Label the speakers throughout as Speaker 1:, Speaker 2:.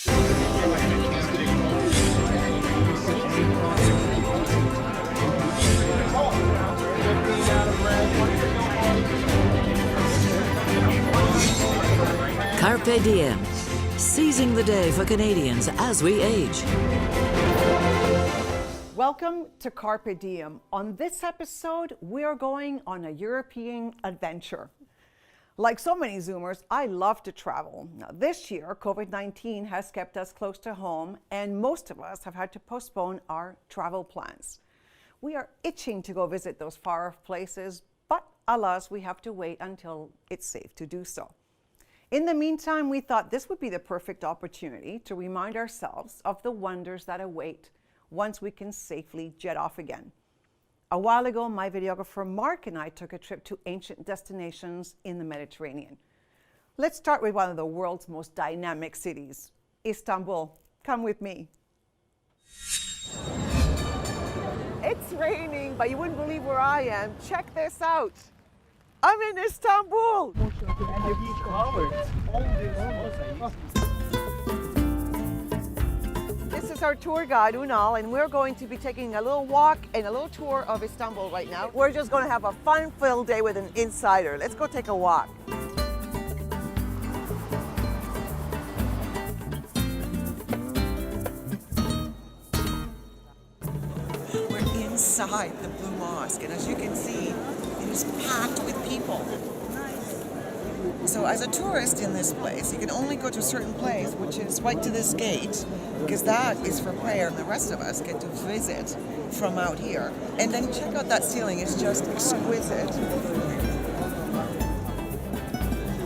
Speaker 1: Carpe diem, seizing the day for Canadians as we age.
Speaker 2: Welcome to Carpe Diem. On this episode, we are going on a European adventure. Like so many Zoomers, I love to travel. Now, this year, COVID-19 has kept us close to home, and most of us have had to postpone our travel plans. We are itching to go visit those far-off places, but alas, we have to wait until it's safe to do so. In the meantime, we thought this would be the perfect opportunity to remind ourselves of the wonders that await once we can safely jet off again. A while ago, my videographer Mark and I took a trip to ancient destinations in the Mediterranean. Let's start with one of the world's most dynamic cities, Istanbul. Come with me. It's raining, but you wouldn't believe where I am. Check this out. I'm in Istanbul. This is our tour guide, Unal, and we're going to be taking a little walk and a little tour of Istanbul right now. We're just going to have a fun-filled day with an insider. Let's go take a walk. We're inside the Blue Mosque, and as you can see, it is packed with people. So as a tourist in this place, you can only go to a certain place, which is right to this gate, because that is for prayer, and the rest of us get to visit from out here. And then check out that ceiling, it's just exquisite.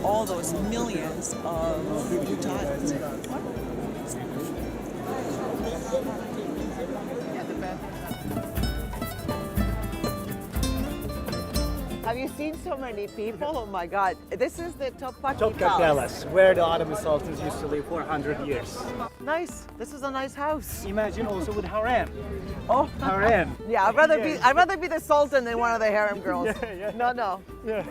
Speaker 2: All those millions of blue tiles. Have you seen so many people? Oh my God. This is the Topkapi Palace,
Speaker 3: where the Ottoman Sultans used to live for 100 years.
Speaker 2: Nice. This is a nice house.
Speaker 3: Imagine also with harem.
Speaker 2: Oh,
Speaker 3: Harem.
Speaker 2: Yeah, I'd rather be the Sultan than one of the harem girls.
Speaker 3: Yeah.
Speaker 2: No.
Speaker 3: Yeah.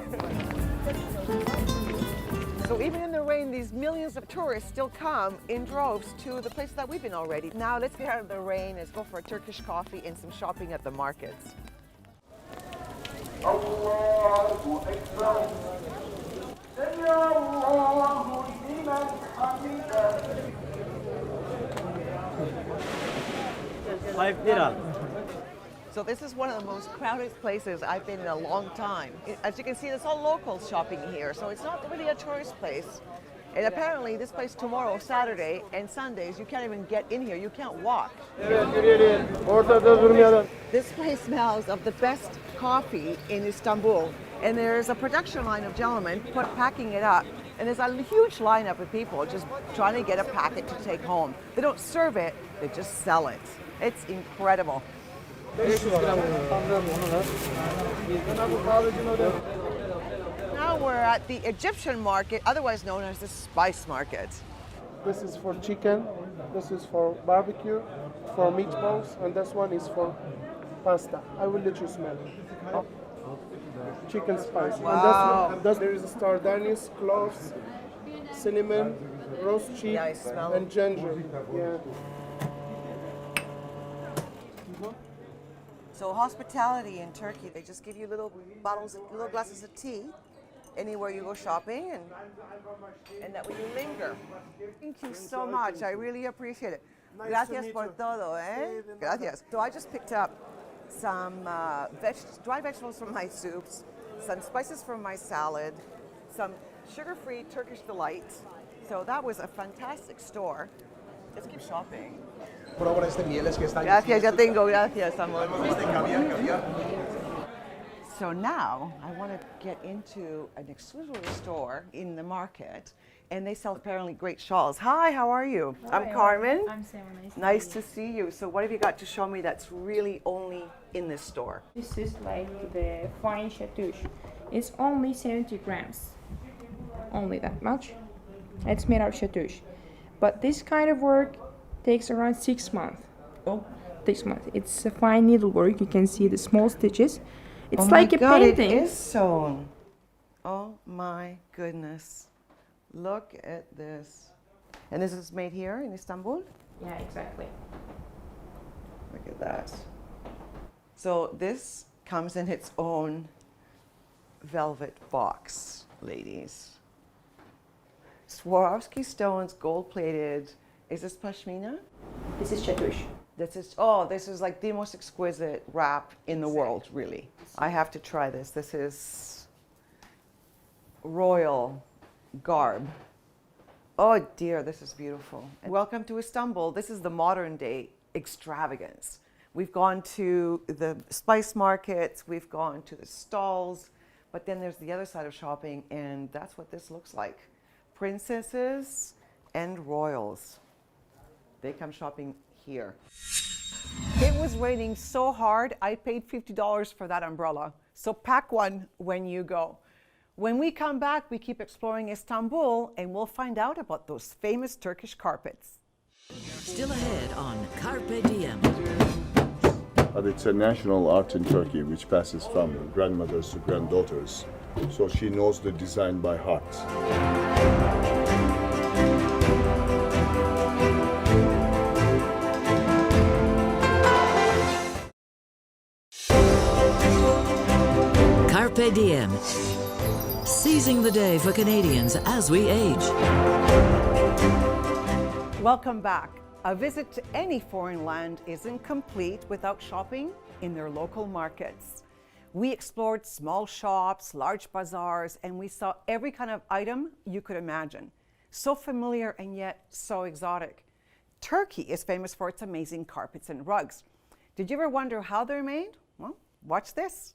Speaker 2: So even in the rain, these millions of tourists still come in droves to the place that we've been already. Now let's get out of the rain, let's go for a Turkish coffee and some shopping at the markets. Allahu Akbar.
Speaker 3: £5.
Speaker 2: So this is one of the most crowded places I've been in a long time. As you can see, there's all locals shopping here, so it's not really a tourist place. And apparently this place tomorrow, Saturday, and Sundays, you can't even get in here. You can't walk. This place smells of the best coffee in Istanbul. And there's a production line of gentlemen packing it up. And there's a huge lineup of people just trying to get a packet to take home. They don't serve it, they just sell it. It's incredible. Now we're at the Egyptian market, otherwise known as the spice market.
Speaker 4: This is for chicken, this is for barbecue, for meatballs, and this one is for pasta. I will let you smell it. Oh. Chicken spice.
Speaker 2: Wow.
Speaker 4: And there is star anise, cloves, cinnamon, roast cheese,
Speaker 2: Yeah, I smell
Speaker 4: and
Speaker 2: it.
Speaker 4: ginger. Yeah.
Speaker 2: So hospitality in Turkey, they just give you little glasses of tea anywhere you go shopping, and that way you linger. Thank you so much. I really appreciate it. Gracias por todo, eh? Gracias. So I just picked up some dry vegetables from my soups, some spices from my salad, some sugar-free Turkish delight. So that was a fantastic store. Let's keep shopping. Gracias, ya tengo, gracias, amor. So now I want to get into an exclusive store in the market, and they sell apparently great shawls. Hi, how are you?
Speaker 5: Hi,
Speaker 2: I'm Carmen.
Speaker 5: I'm Sarah.
Speaker 2: Nice to see you. So what have you got to show me that's really only in this store?
Speaker 5: This is like the fine chatouche. It's only 70 grams. Only that much. It's made of chatouche. But this kind of work takes around 6 months.
Speaker 2: Oh.
Speaker 5: 6 months. It's a fine needlework. You can see the small stitches. It's
Speaker 2: Oh
Speaker 5: like
Speaker 2: my
Speaker 5: a
Speaker 2: God,
Speaker 5: painting.
Speaker 2: it is sewn. Oh my goodness. Look at this. And this is made here in Istanbul?
Speaker 5: Yeah, exactly.
Speaker 2: Look at that. So this comes in its own velvet box, ladies. Swarovski stones, gold-plated. Is this pashmina?
Speaker 5: This is chatouche.
Speaker 2: This is like the most exquisite wrap in the world, really. I have to try this. This is royal garb. Oh dear, this is beautiful. And welcome to Istanbul. This is the modern day extravagance. We've gone to the spice markets, we've gone to the stalls, but then there's the other side of shopping, and that's what this looks like. Princesses and royals. They come shopping here. It was raining so hard, I paid $50 for that umbrella. So pack one when you go. When we come back, we keep exploring Istanbul, and we'll find out about those famous Turkish carpets.
Speaker 1: Still ahead on Carpe Diem.
Speaker 6: But it's a national art in Turkey which passes from grandmothers to granddaughters. So she knows the design by heart.
Speaker 1: Carpe Diem. Seizing the day for Canadians as we age.
Speaker 2: Welcome back. A visit to any foreign land isn't complete without shopping in their local markets. We explored small shops, large bazaars, and we saw every kind of item you could imagine. So familiar and yet so exotic. Turkey is famous for its amazing carpets and rugs. Did you ever wonder how they're made? Well, watch this.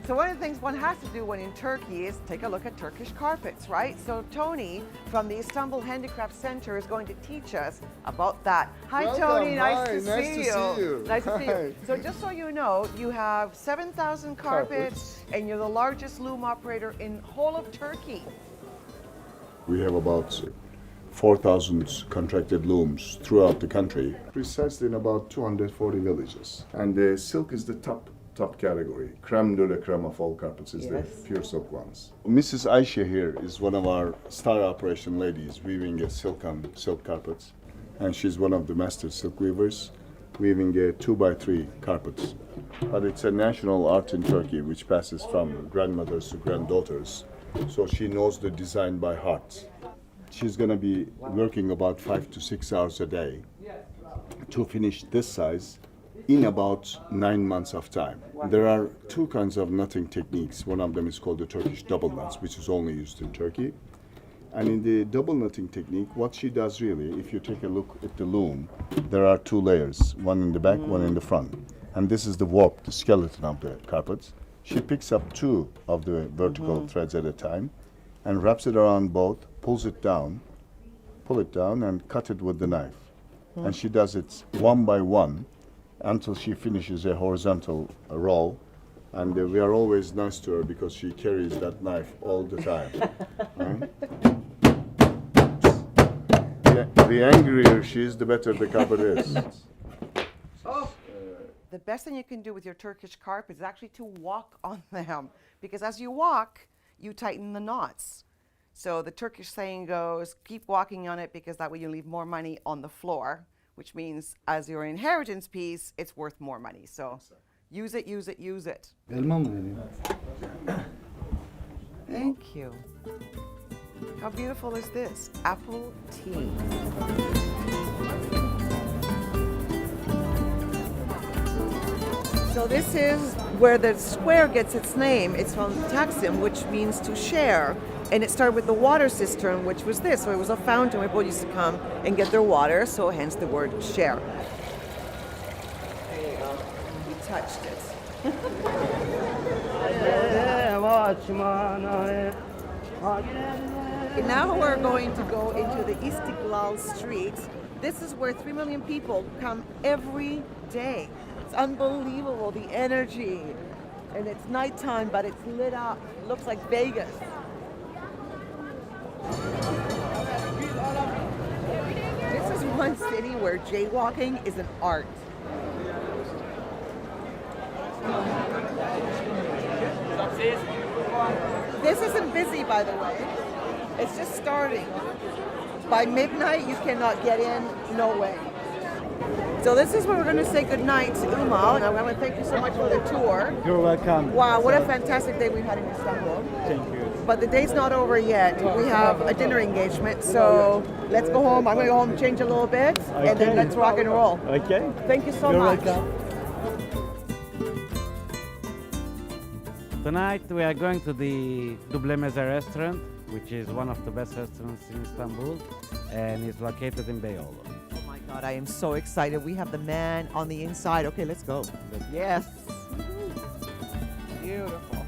Speaker 2: So one of the things one has to do when in Turkey is take a look at Turkish carpets, right? So Tony from the Istanbul Handicraft Center is going to teach us about that. Hi,
Speaker 6: Welcome.
Speaker 2: Tony,
Speaker 6: Hi,
Speaker 2: nice to see you. Nice to see
Speaker 6: Hi.
Speaker 2: you. So just so you know, you have 7,000 carpets and you're the largest loom operator in whole of Turkey.
Speaker 6: We have about 4,000 contracted looms throughout the country, precisely in about 240 villages. And the silk is the top category. Creme de la creme of all carpets is the pure silk ones. Mrs. Aisha here is one of our star operation ladies weaving silk carpets. And she's one of the master silk weavers, weaving 2x3 carpets. But it's a national art in Turkey which passes from grandmothers to granddaughters. So she knows the design by heart. She's going to be working about 5 to 6 hours a day to finish this size in about 9 months of time. There are two kinds of knotting techniques. One of them is called the Turkish double knots, which is only used in Turkey. And in the double knotting technique, what she does really, if you take a look at the loom, there are two layers, one in the back, one in the front. And this is the warp, the skeleton of the carpet. She picks up two of the vertical threads at a time and wraps it around both, pull it down, and cut it with the knife. And she does it one by one until she finishes a horizontal roll. And we are always nice to her because she carries that knife all the time. The angrier she is, the better the carpet is.
Speaker 2: The best thing you can do with your Turkish carpet is actually to walk on them, because as you walk, you tighten the knots. So the Turkish saying goes, keep walking on it because that way you leave more money on the floor, which means as your inheritance piece, it's worth more money. So use it, use it, use it. Thank you. How beautiful is this? Apple tea. So this is where the square gets its name. It's from Taksim, which means to share. And it started with the water cistern, which was this. So it was a fountain where people used to come and get their water, so hence the word share. There you go. You touched it. Now we're going to go into the Istiklal Street. This is where 3 million people come every day. It's unbelievable, the energy. And it's nighttime, but it's lit up. It looks like Vegas. This is one city where jaywalking is an art. This isn't busy, by the way. It's just starting. By midnight, you cannot get in, no way. So this is where we're going to say goodnight to Uma. And I want to thank you so much for the tour.
Speaker 3: You're welcome.
Speaker 2: Wow, what a fantastic day we've had in Istanbul.
Speaker 3: Thank you.
Speaker 2: But the day's not over yet. We have a dinner engagement, so let's go home. I'm going to go home, change a little bit, and then let's rock and roll.
Speaker 3: Okay.
Speaker 2: Thank you so
Speaker 3: You're
Speaker 2: much.
Speaker 3: welcome.
Speaker 7: Tonight we are going to the Duble Meze restaurant, which is one of the best restaurants in Istanbul, and it's located in Beyoğlu.
Speaker 2: Oh my God, I am so excited. We have the man on the inside. Okay, let's go. Yes. Beautiful.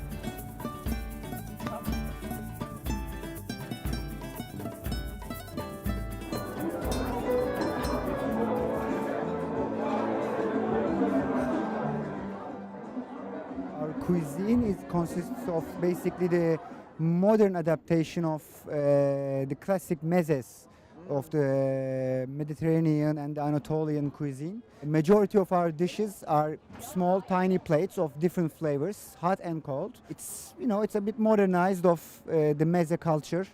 Speaker 8: Our cuisine consists of basically the modern adaptation of the classic mezes of the Mediterranean and Anatolian cuisine. The majority of our dishes are small, tiny plates of different flavors, hot and cold. It's, you know, it's a bit modernized of the meze culture.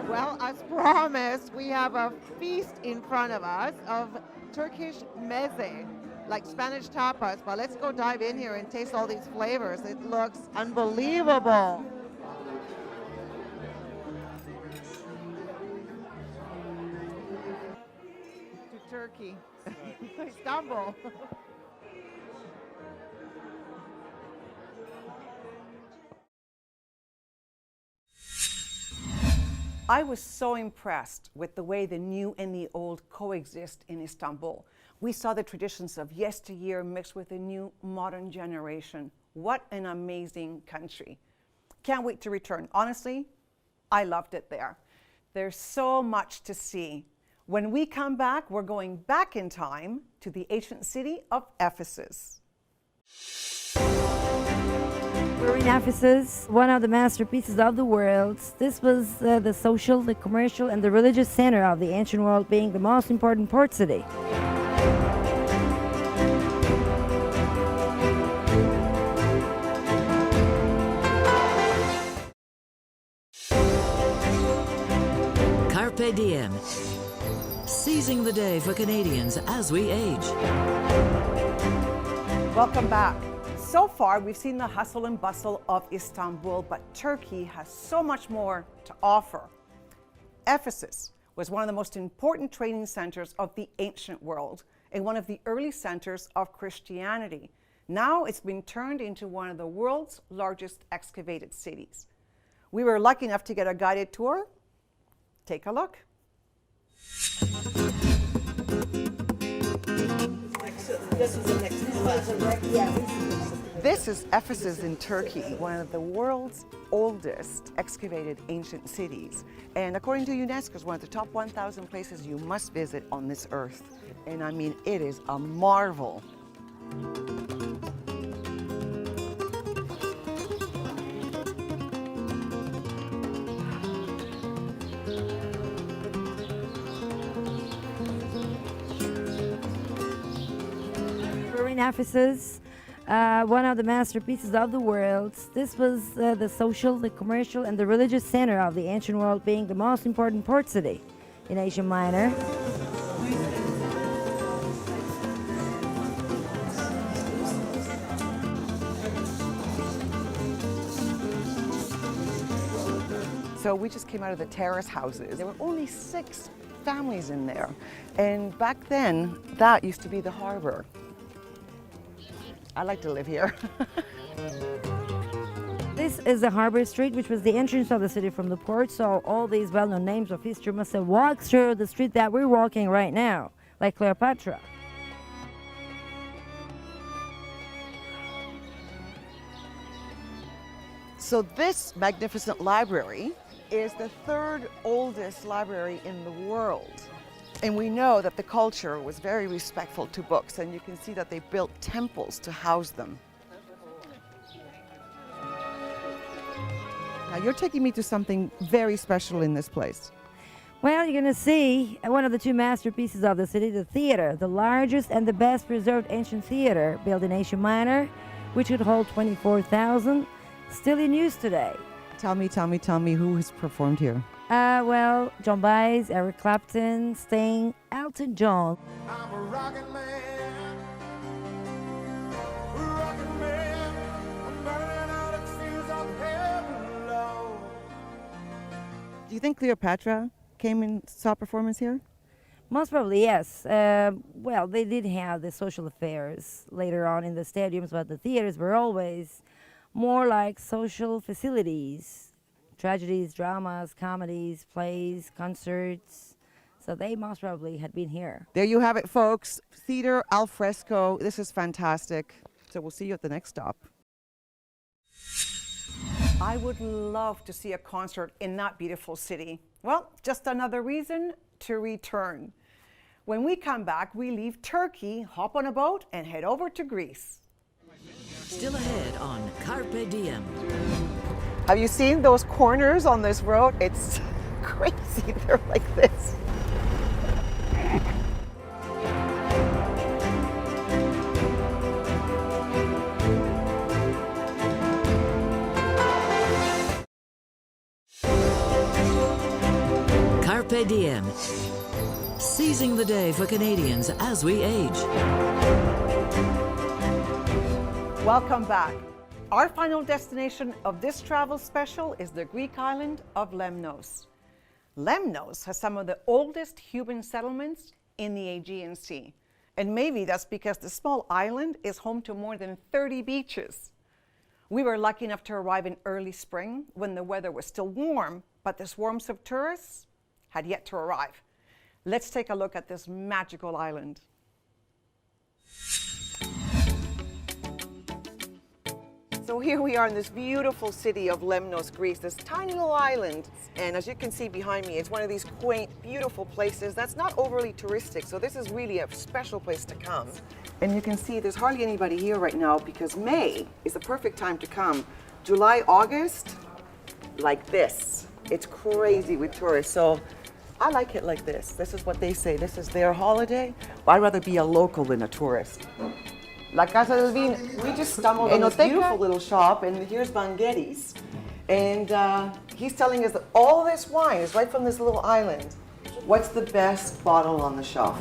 Speaker 2: Well, as promised, we have a feast in front of us of Turkish meze, like Spanish tapas. But let's go dive in here and taste all these flavors. It looks unbelievable. To Turkey, Istanbul. I was so impressed with the way the new and the old coexist in Istanbul. We saw the traditions of yesteryear mixed with the new modern generation. What an amazing country. Can't wait to return. Honestly, I loved it there. There's so much to see. When we come back, we're going back in time to the ancient city of Ephesus.
Speaker 9: We're in Ephesus, one of the masterpieces of the world. This was the social, the commercial, and the religious center of the ancient world, being the most important port city.
Speaker 1: Carpe diem. Seizing the day for Canadians as we age.
Speaker 2: Welcome back. So far, we've seen the hustle and bustle of Istanbul, but Turkey has so much more to offer. Ephesus was one of the most important trading centers of the ancient world and one of the early centers of Christianity. Now it's been turned into one of the world's largest excavated cities. We were lucky enough to get a guided tour. Take a look. This is Ephesus in Turkey, one of the world's oldest excavated ancient cities. And according to UNESCO, it's one of the top 1,000 places you must visit on this earth. And I mean, it is a marvel.
Speaker 9: We're in Ephesus, one of the masterpieces of the world. This was the social, the commercial, and the religious center of the ancient world, being the most important port city in Asia Minor.
Speaker 2: So we just came out of the terrace houses. There were only 6 families in there. And back then, that used to be the harbor. I like to live here.
Speaker 9: This is the Harbor Street, which was the entrance of the city from the port. So all these well-known names of history must have walked through the street that we're walking right now, like Cleopatra.
Speaker 2: So this magnificent library is the 3rd oldest library in the world. And we know that the culture was very respectful to books, and you can see that they built temples to house them. Now you're taking me to something very special in this place.
Speaker 9: Well, you're going to see one of the 2 masterpieces of the city, the theater, the largest and the best preserved ancient theater built in Asia Minor. which could hold 24,000, still in use today.
Speaker 2: Tell me who has performed here.
Speaker 9: Well, John Baez, Eric Clapton, Sting, Elton John.
Speaker 10: I'm a rockin' man, I'm burning out at seas of heaven below.
Speaker 2: Do you think Cleopatra came and saw performance here?
Speaker 9: Most probably, yes. Well, they did have the social affairs later on in the stadiums, but the theaters were always more like social facilities. Tragedies, dramas, comedies, plays, concerts. So they most probably had been here.
Speaker 2: There you have it, folks. Theater al fresco. This is fantastic. So we'll see you at the next stop. I would love to see a concert in that beautiful city. Well, just another reason to return. When we come back, we leave Turkey, hop on a boat, and head over to Greece.
Speaker 1: Still ahead on Carpe Diem.
Speaker 2: Have you seen those corners on this road? It's crazy. They're like this.
Speaker 1: Carpe Diem. Seizing the day for Canadians as we age.
Speaker 2: Welcome back. Our final destination of this travel special is the Greek island of Lemnos. Lemnos has some of the oldest human settlements in the Aegean Sea. And maybe that's because the small island is home to more than 30 beaches. We were lucky enough to arrive in early spring when the weather was still warm, but the swarms of tourists had yet to arrive. Let's take a look at this magical island. So here we are in this beautiful city of Lemnos, Greece, this tiny little island. And as you can see behind me, it's one of these quaint, beautiful places that's not overly touristic. So this is really a special place to come. And you can see there's hardly anybody here right now because May is the perfect time to come. July, August, like this. It's crazy with tourists. So I like it like this. This is what they say. This is their holiday. But I'd rather be a local than a tourist. La Casa del Vino. We just stumbled on this beautiful little shop, and here's Bangetti's. And he's telling us that all this wine is right from this little island. What's the best bottle on the shelf?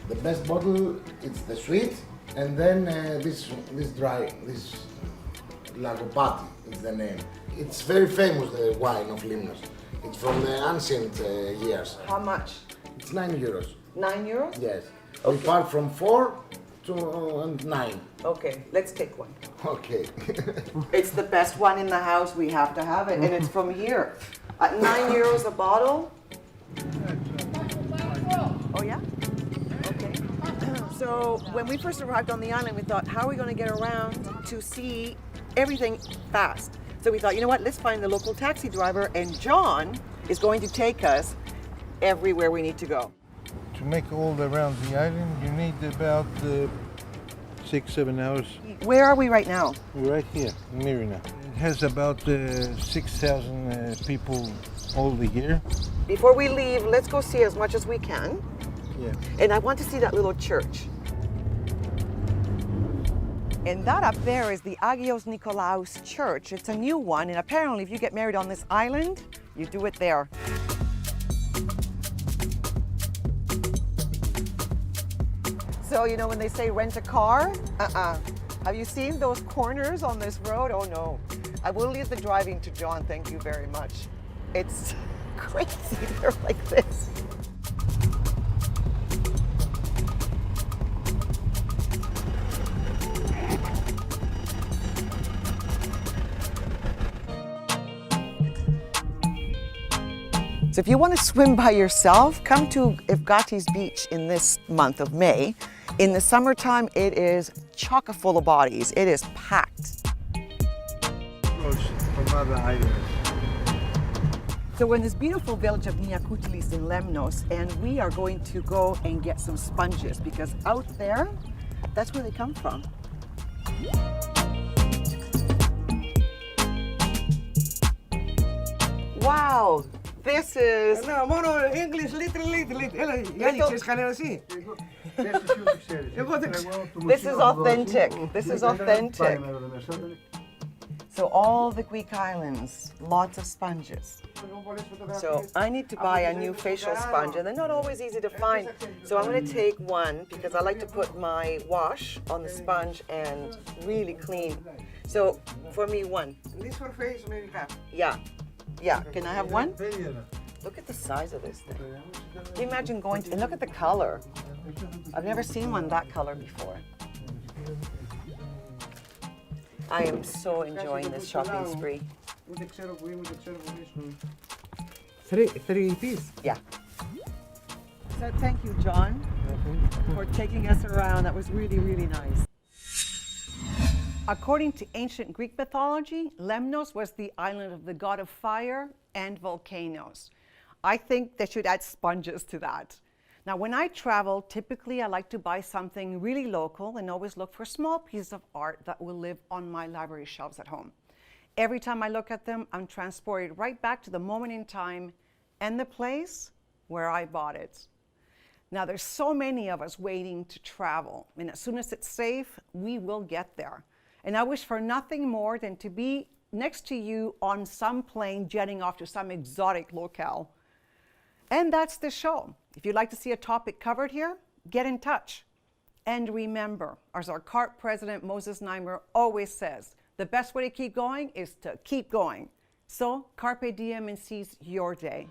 Speaker 11: The best bottle is the sweet, and then this dry, this Lagopati is the name. It's very famous, the wine of Lemnos. It's from the ancient years.
Speaker 2: How much?
Speaker 11: It's 9 euros.
Speaker 2: 9 euros?
Speaker 11: Yes. We part from 4 to 9.
Speaker 2: Okay, let's take one.
Speaker 11: Okay.
Speaker 2: It's the best one in the house. We have to have it, and it's from here. At 9 euros a bottle. Oh yeah? Okay. So when we first arrived on the island, we thought, how are we going to get around to see everything fast? So we thought, you know what, let's find the local taxi driver, and John is going to take us everywhere we need to go.
Speaker 12: To make all around the island, you need about 6-7 hours.
Speaker 2: Where are we right now?
Speaker 12: We're right here in Myrina. It has about 6,000 people all the year.
Speaker 2: Before we leave, let's go see as much as we can.
Speaker 12: Yeah.
Speaker 2: And I want to see that little church. And that up there is the Agios Nikolaos Church. It's a new one, and apparently if you get married on this island, you do it there. So, you know when they say rent a car? Have you seen those corners on this road? Oh no. I will leave the driving to John, thank you very much. It's crazy, they're like this. So if you want to swim by yourself, come to Evgatis Beach in this month of May. In the summertime, it is chock full of bodies. It is packed.
Speaker 12: From other islands.
Speaker 2: So we're in this beautiful village of Niakoutilis in Lemnos, and we are going to go and get some sponges because out there, that's where they come from. Wow, this is...
Speaker 13: No, μόνο English, little. Έλα, η Άννη, ξέρεις κανένα εσύ.
Speaker 2: This is authentic. This is authentic. So all the Greek islands, lots of sponges. So I need to buy a new facial sponge, and they're not always easy to find. So I'm going to take one because I like to put my wash on the sponge and really clean. So for me, one.
Speaker 4: This for face, maybe half.
Speaker 2: Yeah. Yeah. Can I have one? Look at the size of this thing. Can you imagine going to, and look at the color. I've never seen one that color before. I am so enjoying this shopping spree.
Speaker 4: Three piece.
Speaker 2: Yeah. So thank you, John, for taking us around. That was really, really nice. According to ancient Greek mythology, Lemnos was the island of the god of fire and volcanoes. I think they should add sponges to that. Now, when I travel, typically I like to buy something really local and always look for small pieces of art that will live on my library shelves at home. Every time I look at them, I'm transported right back to the moment in time and the place where I bought it. Now, there's so many of us waiting to travel, and as soon as it's safe, we will get there. And I wish for nothing more than to be next to you on some plane jetting off to some exotic locale. And that's the show. If you'd like to see a topic covered here, get in touch. And remember, as our CARP president, Moses Neimer, always says, the best way to keep going is to keep going. So, Carpe diem and seize your day.